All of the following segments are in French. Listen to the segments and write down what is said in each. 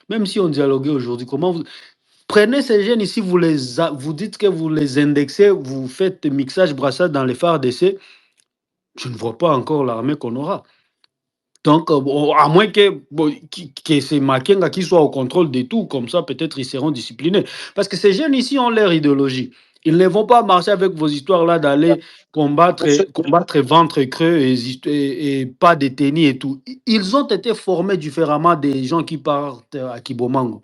Même si on dialoguait aujourd'hui, comment vous... Prenez ces jeunes ici, vous dites que vous les indexez, vous faites mixage, brassage dans les phares d'essai. Je ne vois pas encore l'armée qu'on aura. Donc, à moins que c'est Makenga qui soit au contrôle de tout, comme ça, peut-être ils seront disciplinés. Parce que ces jeunes ici ont leur idéologie. Ils ne vont pas marcher avec vos histoires-là d'aller combattre ventre creux et pas détenus et tout. Ils ont été formés différemment des gens qui partent à Kibomango.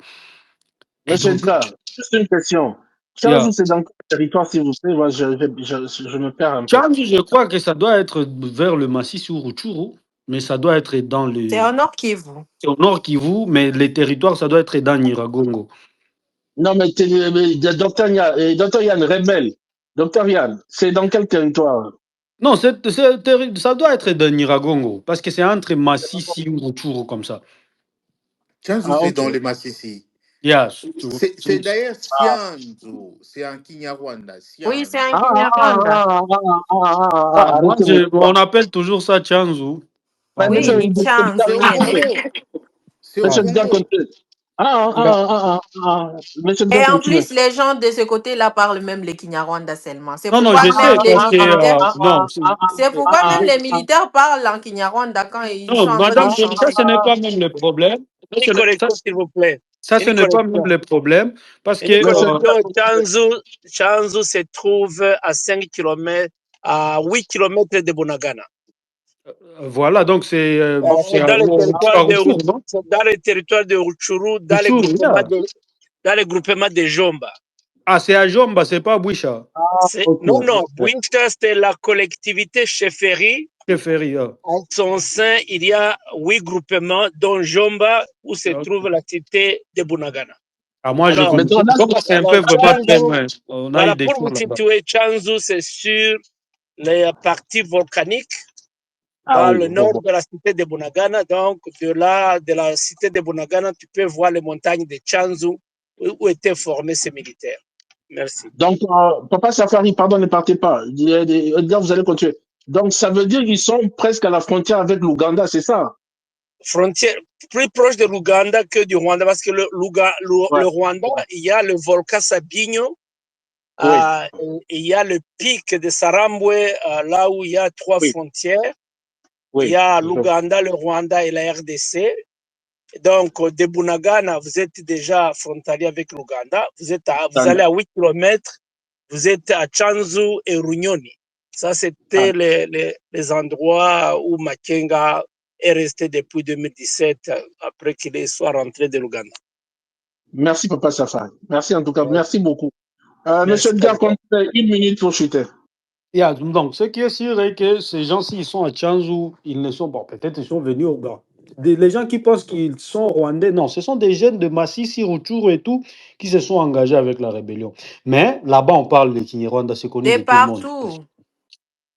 Et Monsieur donc, Edgar, juste une question. yeah. Chanzu, c'est dans quel territoire, s'il vous plaît? Moi, je me perds un peu. Chanzu, je crois que ça doit être vers le massif ou Rutshuru, mais ça doit être dans C'est le... au Nord Kivu. C'est au nord Kivu, mais les territoires, ça doit être dans Nyiragongo. Non, mais docteur Yann Rebel, docteur Yann, c'est dans quel territoire? Non, ça doit être dans Nyiragongo, parce que c'est entre Massissi ou Rutshuru comme ça. Chanzu, c'est dans les Massissi. Yeah, c'est d'ailleurs Sianzu, c'est en Kinyarwanda. Oui, c'est un Kinyarwanda. On appelle toujours ça Chanzu. Oui, Chanzu. C'est au Congo. Et en plus, les gens de ce côté-là parlent même les Kinyarwanda seulement. C'est pourquoi même les militaires parlent en Kinyarwanda quand ils sont en train madame, de chanter. ça, ce n'est pas même le problème. Une correction, s'il vous plaît. Ça, ce n'est pas même le problème. Parce que. Chanzu se trouve à 5 km, à 8 km de Bunagana. Voilà, donc c'est. Dans le territoire de Rutshuru, dans le groupement de Jomba. Ah, c'est à Jomba, c'est pas à Boucha. Non, Boucha, c'est la collectivité chefferie. En son sein, il y a 8 groupements, dont Jomba, où se trouve la cité de Bunagana. Ah, moi, je comprends. C'est un peu voilà, pour vous situer, Chanzu, c'est sur les parties volcaniques. Dans le nord de la cité de Bunagana, donc de la cité de Bunagana, tu peux voir les montagnes de Chanzu où étaient formés ces militaires. Merci. Donc, Papa Safari, pardon, ne partez pas. Edgar, vous allez continuer. Donc, ça veut dire qu'ils sont presque à la frontière avec l'Ouganda, c'est ça? Frontière plus proche de l'Ouganda que du Rwanda, parce que le Rwanda, il y a le volcan Sabinyo, il y a le pic de Sarambwe, là où il y a 3 frontières. Il y a l'Ouganda, le Rwanda et la RDC. Donc, de Bunagana, vous êtes déjà frontalier avec l'Ouganda. Vous allez à 8 km. Vous êtes à Chanzu et Runyoni. Ça, c'était les endroits où Makenga est resté depuis 2017, après qu'il soit rentré de l'Ouganda. Merci, Papa Safari. Merci en tout cas. Merci beaucoup. Monsieur Edgar, 1 minute pour chuter. Yeah, donc, ce qui est sûr est que ces gens-ci, ils sont à Chanzu, ils ne sont pas, peut-être ils sont venus au Ghana. Les gens qui pensent qu'ils sont rwandais, non, ce sont des jeunes de Massissi, Rutshuru et tout, qui se sont engagés avec la rébellion. Mais là-bas, on parle de Kinyarwanda, c'est connu de tout le monde. Partout.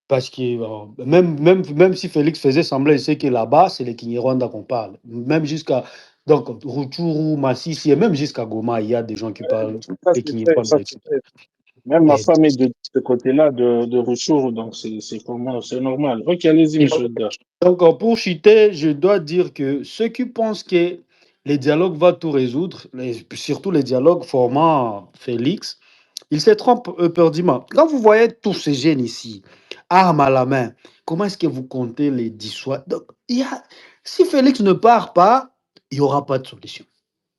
Parce que même si Félix faisait semblant, il sait que là-bas, c'est les Kinyarwanda qu'on parle. Même jusqu'à Rutshuru, Massissi, et même jusqu'à Goma, il y a des gens qui parlent des Kinyarwanda. Même ma femme est de ce côté-là, de Rutshuru, donc c'est normal. Ok, allez-y, monsieur Edgar. Donc, pour chuter, je dois dire que ceux qui pensent que les dialogues vont tout résoudre, surtout les dialogues formant Félix, ils se trompent éperdument. Quand vous voyez tous ces jeunes ici, armes à la main, comment est-ce que vous comptez les dissuader? Donc, si Félix ne part pas, il n'y aura pas de solution.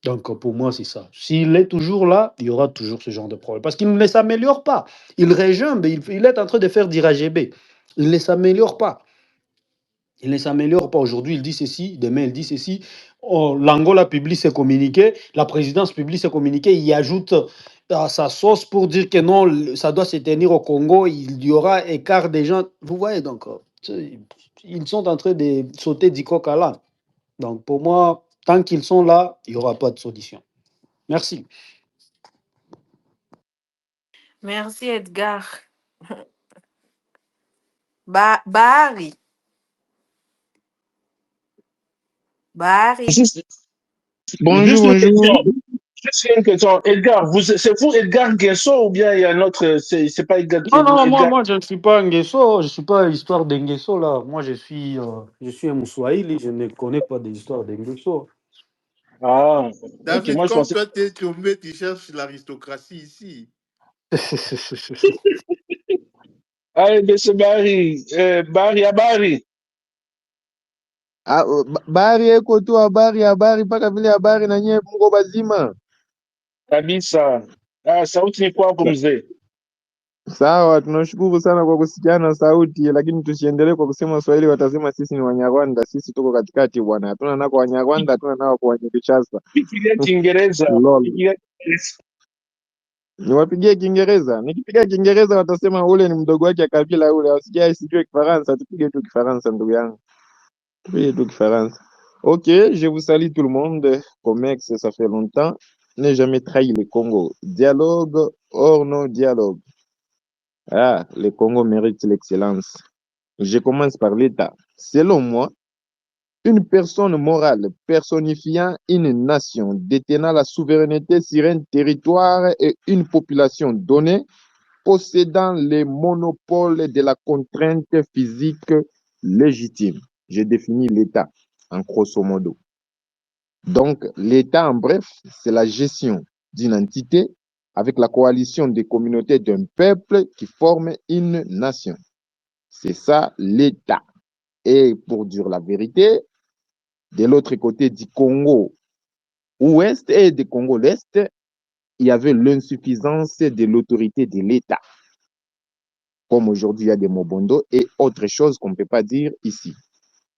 Donc, pour moi, c'est ça. S'il est toujours là, il y aura toujours ce genre de problème. Parce qu'il ne s'améliore pas. Il régimbe, il est en train de faire du RGB. Il ne s'améliore pas. Il ne s'améliore pas. Aujourd'hui, il dit ceci, demain, il dit ceci. L'Angola publie ses communiqués, la présidence publie ses communiqués, il ajoute à sa sauce pour dire que non, ça doit se tenir au Congo, il y aura écart des gens. Vous voyez, donc, ils sont en train de sauter du coq à l'âne. Donc, pour moi, tant qu'ils sont là, il n'y aura pas de solution. Merci. Merci, Edgar. Bahari. Bonjour. Juste une question. Edgar, c'est vous Edgar Nguesso ou bien il y a un autre, c'est pas Edgar? Non, moi je ne suis pas Nguesso, je ne suis pas l'histoire de Nguesso là. Moi je suis un Moussoaïli, je ne connais pas des histoires de Nguesso. Ah, ok, David, moi je comme pensais. toi, tu es tombé, tu cherches l'aristocratie ici. Allez, monsieur Barry, habari. Bahari eko tu habari mpaka vile habari na nyie mko bazima. Kabisa. Sauti ni kwako mzee. Sawa, tunashukuru sana kwa kusikiana sauti, lakini tusiendelee kwa kusema Swahili, watasema sisi ni Wanyarwanda. Sisi tuko katikati bwana, hatuna nako Wanyarwanda, hatuna nako kwa Kinshasa. Fikiria Kiingereza. Lol. Fikiria Kiingereza. Niwapigie Kiingereza? Nikipiga Kiingereza watasema ule ni mdogo wake Kabila ule, wasijai sijue Kifaransa. Tupige tu Kifaransa ndugu yangu, tupige tu Kifaransa. Ok, je vous salue tout le monde. Comex, ça fait longtemps. N'ai jamais trahi le Congo. Dialogue hors non dialogue. Ah, le Congo mérite l'excellence. Je commence par l'État. Selon moi, une personne morale personnifiant une nation, détenant la souveraineté sur un territoire et une population donnée, possédant les monopoles de la contrainte physique légitime. Je définis l'État en grosso modo. Donc, l'État, en bref, c'est la gestion d'une entité avec la coalition des communautés d'un peuple qui forme une nation. C'est ça, l'État. Et pour dire la vérité, de l'autre côté du Congo ouest et du Congo l'est, il y avait l'insuffisance de l'autorité de l'État. Comme aujourd'hui, il y a des Mobondo et autre chose qu'on ne peut pas dire ici.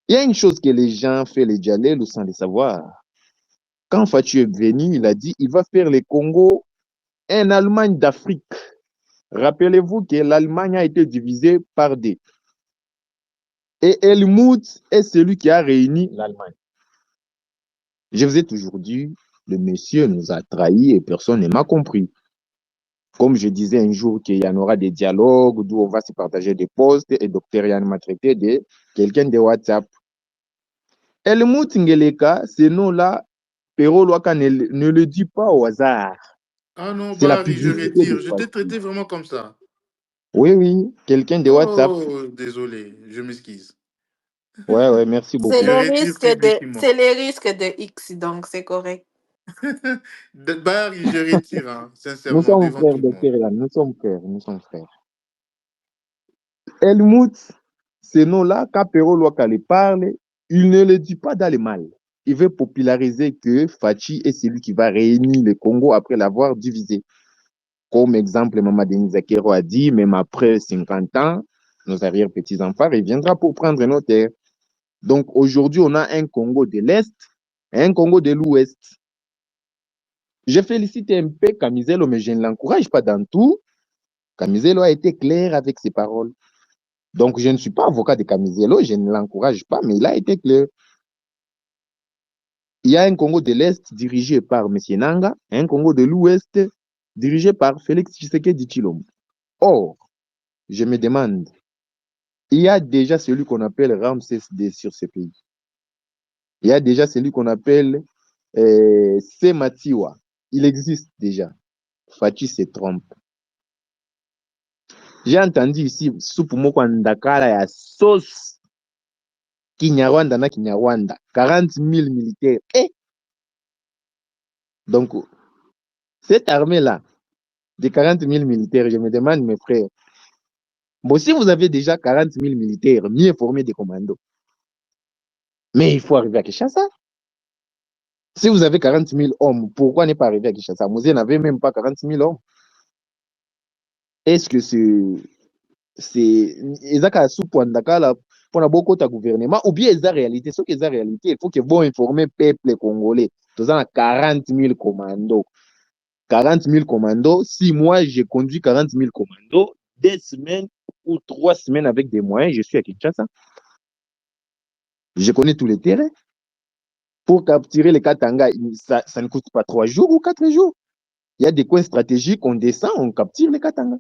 Il y a une chose que les gens font les Djalel sans le savoir. Quand Fatou est venu, il a dit il va faire le Congo un Allemagne d'Afrique. Rappelez-vous que l'Allemagne a été divisée par deux. Et Helmut est celui qui a réuni l'Allemagne. Je vous ai toujours dit, le monsieur nous a trahis et personne ne m'a compris. Comme je disais un jour qu'il y en aura des dialogues d'où on va se partager des postes et Dr Yann m'a traité de quelqu'un de WhatsApp. Helmut Ngeleka, ce nom-là, Pero Loaka ne le dit pas au hasard. Ah non, C'est la Barry, je publicité retire. de Je t'ai Fatou. traité vraiment comme ça. Oui, quelqu'un de WhatsApp. Oh, désolé, je m'excuse. Ouais, merci C'est beaucoup. Je retire publiquement. c'est les risques de X, donc c'est correct. Barry, je retire, hein, Nous sincèrement, sommes devant frères, tout le monde. Dr Yann, nous sommes frères, nous sommes frères. Helmut, ce nom-là, quand Pero Loaka le parle, il ne le dit pas dans le mal. Il veut populariser que Fachi est celui qui va réunir le Congo après l'avoir divisé. Comme exemple, Maman Denise Akero a dit, même après 50 ans, nos arrière-petits-enfants reviendra pour prendre nos terres. Donc aujourd'hui, on a un Congo de l'Est et un Congo de l'Ouest. Je félicite un peu Kamizelo, mais je ne l'encourage pas dans tout. Kamizelo a été clair avec ses paroles. Donc, je ne suis pas avocat de Kamizelo, je ne l'encourage pas, mais il a été clair. Il y a un Congo de l'Est dirigé par M. Nanga, et un Congo de l'Ouest dirigé par Félix Tshisekedi Tshilombo. Or, je me demande, il y a déjà celui qu'on appelle Ramsès II sur ce pays. Il y a déjà celui qu'on appelle Sematiwa. Il existe déjà. Fachi se trompe. J'ai entendu ici, soupe moko ndakala ya sauce Kinyarwanda na Kinyarwanda, 40 000 militaires. Donc, cette armée-là, de 40 000 militaires, je me demande, mes frères, bon, si vous avez déjà 40 000 militaires mieux formés des commandos, mais il faut arriver à Kinshasa. Si vous avez 40 000 hommes, pourquoi ne pas arriver à Kinshasa? Vous n'avez même pas 40 000 hommes. Est-ce que c'est ezaka soupe ndakala pour beaucoup de gouvernement ou bien c'est la réalité? Ce qui est la réalité, il faut que vous informer le peuple congolais. Nous avons 40 000 commandos. 40 000 commandos. Si moi j'ai conduit 40 000 commandos, 2 semaines ou 3 semaines avec des moyens, je suis à Kinshasa. Je connais tous les terrains. Pour capturer les Katanga, ça ne coûte pas 3 jours ou 4 jours. Il y a des coins stratégiques, on descend, on capture les Katanga.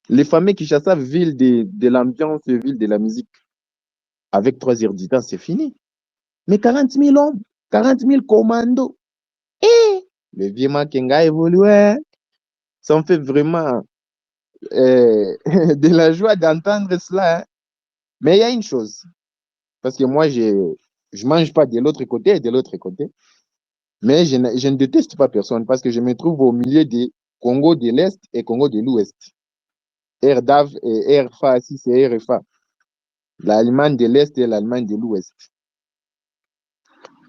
Les fameux Kinshasa, ville de l'ambiance, ville de la musique. Avec 3 heures du temps, c'est fini. Mais 40 000 hommes, 40 000 commandos. Et le vieux Makenga a évolué. Ça me fait vraiment de la joie d'entendre cela. Hein. Mais il y a une chose. Parce que moi, je ne mange pas de l'autre côté et de l'autre côté. Mais je ne déteste pas personne parce que je me trouve au milieu des Congo de l'Est et Congo de l'Ouest. RDAV et RFA, si c'est RFA. L'Allemagne de l'Est et l'Allemagne de l'Ouest.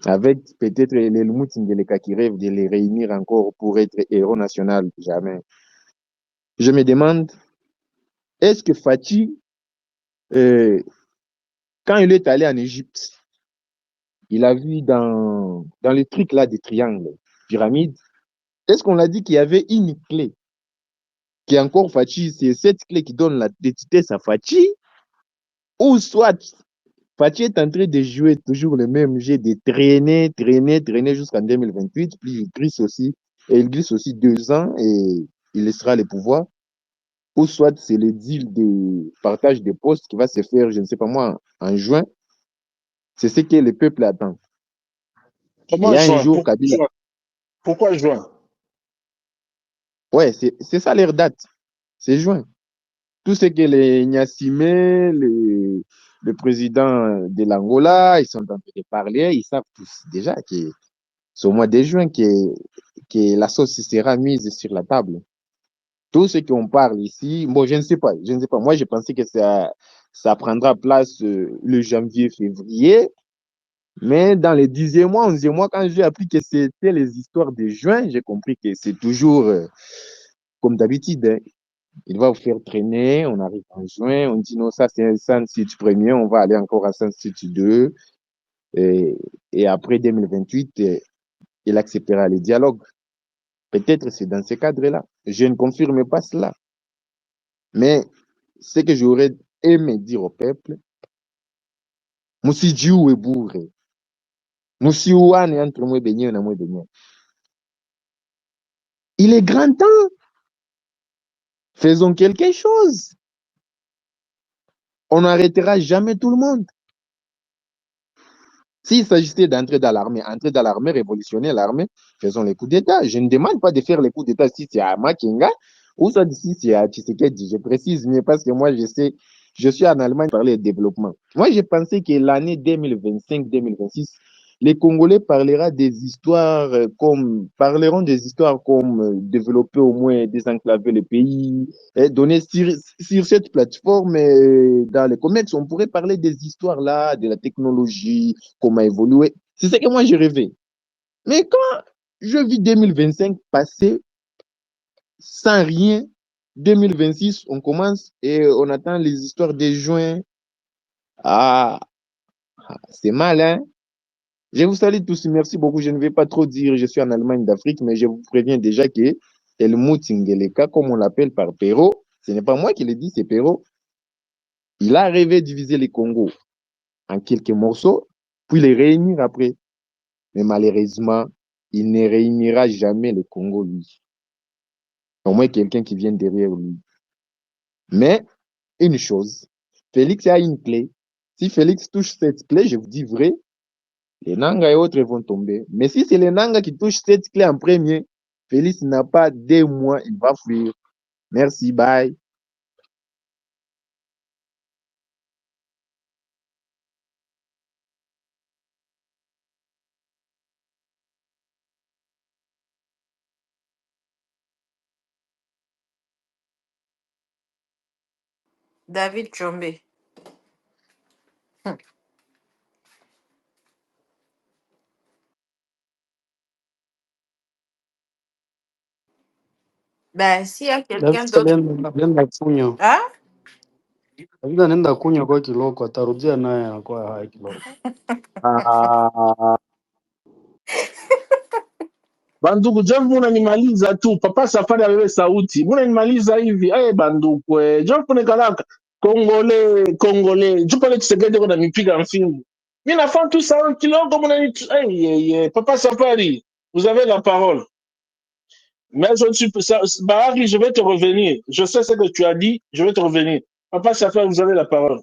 Avec peut-être les Lumutingeleka qui rêvent de les réunir encore pour être héros national. Jamais. Je me demande, est-ce que Fachi, quand il est allé en Égypte, il a vu dans le truc là des triangles, pyramides, est-ce qu'on a dit qu'il y avait une clé qui est encore Fachi, c'est cette clé qui donne la vitesse à Fachi, ou soit Fachi est en train de jouer toujours le même jeu, de traîner jusqu'en 2028, puis il glisse aussi, et il glisse aussi 2 ans et il laissera le pouvoir, ou soit c'est le deal de partage des postes qui va se faire, je ne sais pas moi, en juin. C'est ce que le peuple attend. Comment Il y a un juin? jour, Kabila. Pourquoi juin? Ouais, c'est ça leur date. C'est juin. Tout ce que les Nyassimé, le président de l'Angola, ils sont en train de parler, ils savent tous déjà que c'est au mois de juin que la sauce sera mise sur la table. Tout ce qu'on parle ici, bon, je ne sais pas. Moi, je pensais que ça prendra place le janvier, février. Mais dans les 10e mois, 11e mois, quand j'ai appris que c'était les histoires de juin, j'ai compris que c'est toujours comme d'habitude. Hein. Il va vous faire traîner, on arrive en juin, on dit non, ça c'est un Sun-Site premier, on va aller encore à Sun-Site 2. Et après 2028, il acceptera les dialogues. Peut-être c'est dans ce cadre-là. Je ne confirme pas cela. Mais ce que j'aurais aimé dire au peuple, Moussi Djiou et Bourré, Moussi Ouane entre moi et moi. Il est grand temps. Faisons quelque chose. On n'arrêtera jamais tout le monde. S'il s'agissait d'entrer dans l'armée, révolutionner l'armée, faisons les coups d'État. Je ne demande pas de faire les coups d'État si c'est à Makinga ou si c'est à Tshisekedi. Je précise mieux parce que moi, je suis en Allemagne pour parler de développement. Moi, j'ai pensé que l'année 2025-2026, les Congolais parleront des histoires comme développer au moins, désenclaver le pays, et donner sur cette plateforme, dans les commerces, on pourrait parler des histoires là, de la technologie, comment évoluer. C'est ce que moi j'ai rêvé. Mais quand je vis 2025 passer sans rien, 2026, on commence et on attend les histoires de juin. Ah, c'est mal, hein? Je vous salue tous, merci beaucoup. Je ne vais pas trop dire, je suis en Allemagne d'Afrique, mais je vous préviens déjà que Helmut Ngeleka, comme on l'appelle par Perrault, ce n'est pas moi qui le dis, c'est Perrault. Il a rêvé de diviser les Congo en quelques morceaux, puis les réunir après. Mais malheureusement, il ne réunira jamais le Congo, lui. Au moins quelqu'un qui vient derrière lui. Mais, une chose, Félix a une clé. Si Félix touche cette clé, je vous dis vrai, les Nanga et autres vont tomber. Mais si c'est les Nanga qui touchent cette clé en premier, Félix n'a pas 2 mois, il va fuir. Merci, bye. David Chombe. Ben, s'il y a quelqu'un David d'autre. alienda kunywa. Hein? David anaenda kunywa kwa kiloko, atarudia naye anakuwa hai kiloko. Banduku, Jeff munanimaliza tu. Papa Safari abebe sauti. Munanimaliza hivi. Banduku, Jeff kalaka. Congolais. Je parlais de ce gars qu'on a mis piga en film. Mais la fin tout ça, kiloko Papa Safari, vous avez la parole. Mais je ne suis pas. Bahari, je vais te revenir. Je sais ce que tu as dit. Je vais te revenir. Papa Safari, vous avez la parole.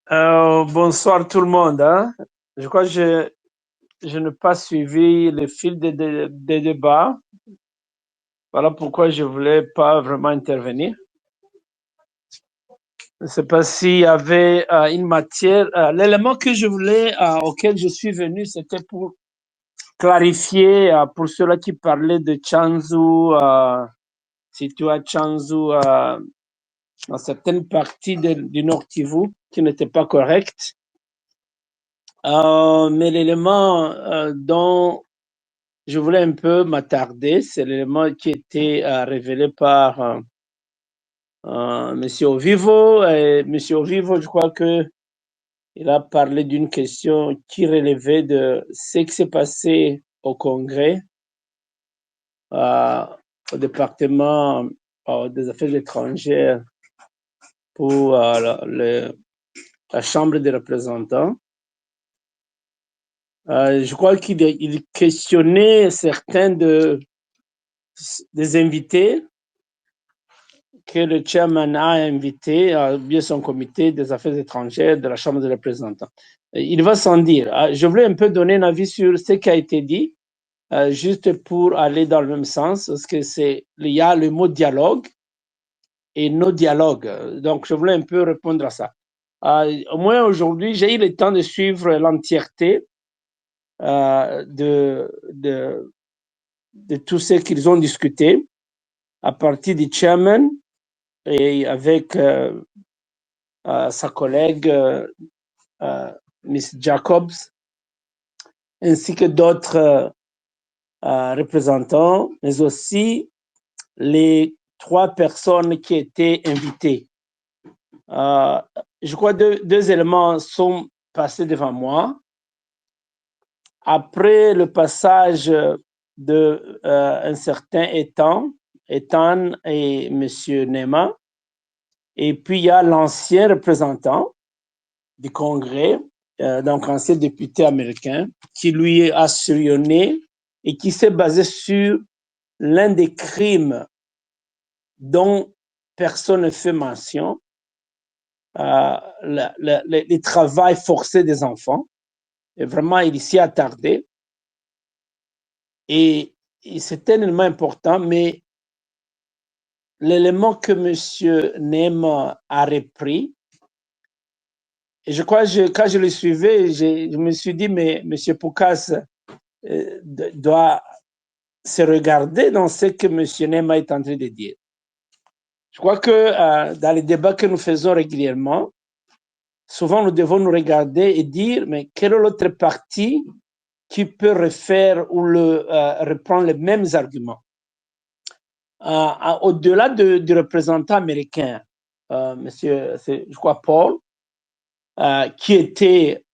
Bonsoir tout le monde. Hein? Je crois que je n'ai pas suivi le fil des débats. Voilà pourquoi je ne voulais pas vraiment intervenir. ne sais pas s'il y avait une matière. L'élément que je voulais, auquel je suis venu, c'était pour clarifier pour ceux-là qui parlaient de Chanzu, si tu as Chanzu dans certaines parties du Nord Kivu qui n'étaient pas correctes. Mais l'élément dont je voulais un peu m'attarder, c'est l'élément qui était révélé par Monsieur Ovivo. Et Monsieur Ovivo, je crois que il a parlé d'une question qui relevait de ce qui s'est passé au Congrès, au département des Affaires étrangères pour la Chambre des représentants. Je crois qu'il questionnait certains des invités que le chairman a invité via son comité des affaires étrangères de la Chambre des représentants. Il va sans dire. Je voulais un peu donner un avis sur ce qui a été dit, juste pour aller dans le même sens, parce que il y a le mot dialogue et nos dialogues. Donc, je voulais un peu répondre à ça. Au moins aujourd'hui, j'ai eu le temps de suivre l'entièreté de tout ce qu'ils ont discuté à partir du chairman et avec sa collègue Miss Jacobs, ainsi que d'autres représentants, mais aussi les 3 personnes qui étaient invitées. Je crois deux éléments sont passés devant moi. Après le passage de un certain Ethan et M. Nema, et puis il y a l'ancien représentant du Congrès, donc ancien député américain, qui lui a sillonné et qui s'est basé sur l'un des crimes dont personne ne fait mention, le travail forcé des enfants. Et vraiment, il s'y a attardé. Et c'est tellement important, mais l'élément que M. Nema a repris, et je crois que quand je le suivais, je me suis dit, mais M. Poukas doit se regarder dans ce que M. Nema est en train de dire. Je crois que dans les débats que nous faisons régulièrement, souvent nous devons nous regarder et dire, mais quelle est l'autre partie qui peut refaire ou reprendre les mêmes arguments? Au-delà du représentant américain, monsieur, je crois Paul, qui était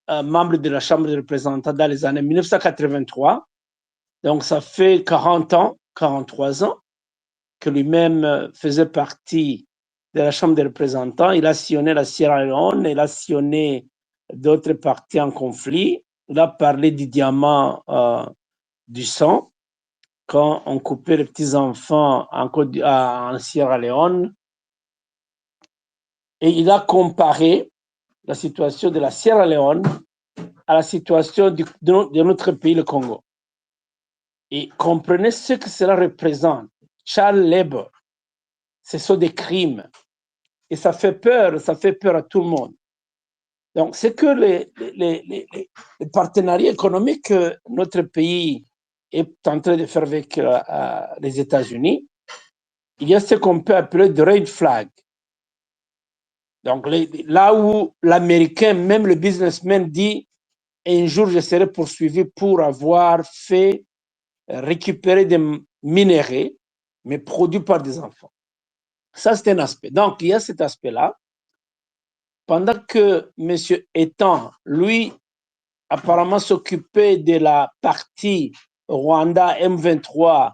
membre de la Chambre des représentants dans les années 1983, donc ça fait 40 ans, 43 ans, que lui-même faisait partie de la Chambre des représentants. Il a sillonné la Sierra Leone, il a sillonné d'autres parties en conflit. Il a parlé du diamant du sang, quand on coupait les petits-enfants en Sierra Leone. Et il a comparé la situation de la Sierra Leone à la situation de notre pays, le Congo. Et comprenez ce que cela représente. Child labor, ce sont des crimes. Et ça fait peur à tout le monde. Donc, c'est que les partenariats économiques que notre pays est en train de faire avec les États-Unis, il y a ce qu'on peut appeler de red flag. Donc, là où l'Américain, même le businessman, dit un jour je serai poursuivi pour avoir fait récupérer des minerais, mais produits par des enfants. Ça, c'est un aspect. Donc, il y a cet aspect-là. Pendant que M. Ethan, lui, apparemment s'occupait de la partie Rwanda M23,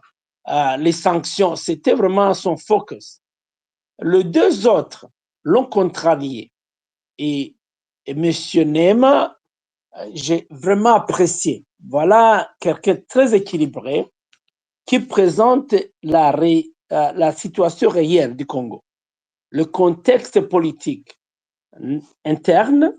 les sanctions, c'était vraiment son focus. Les 2 autres l'ont contrarié. Et M. Nema, j'ai vraiment apprécié. Voilà quelqu'un de très équilibré qui présente la situation réelle du Congo, le contexte politique interne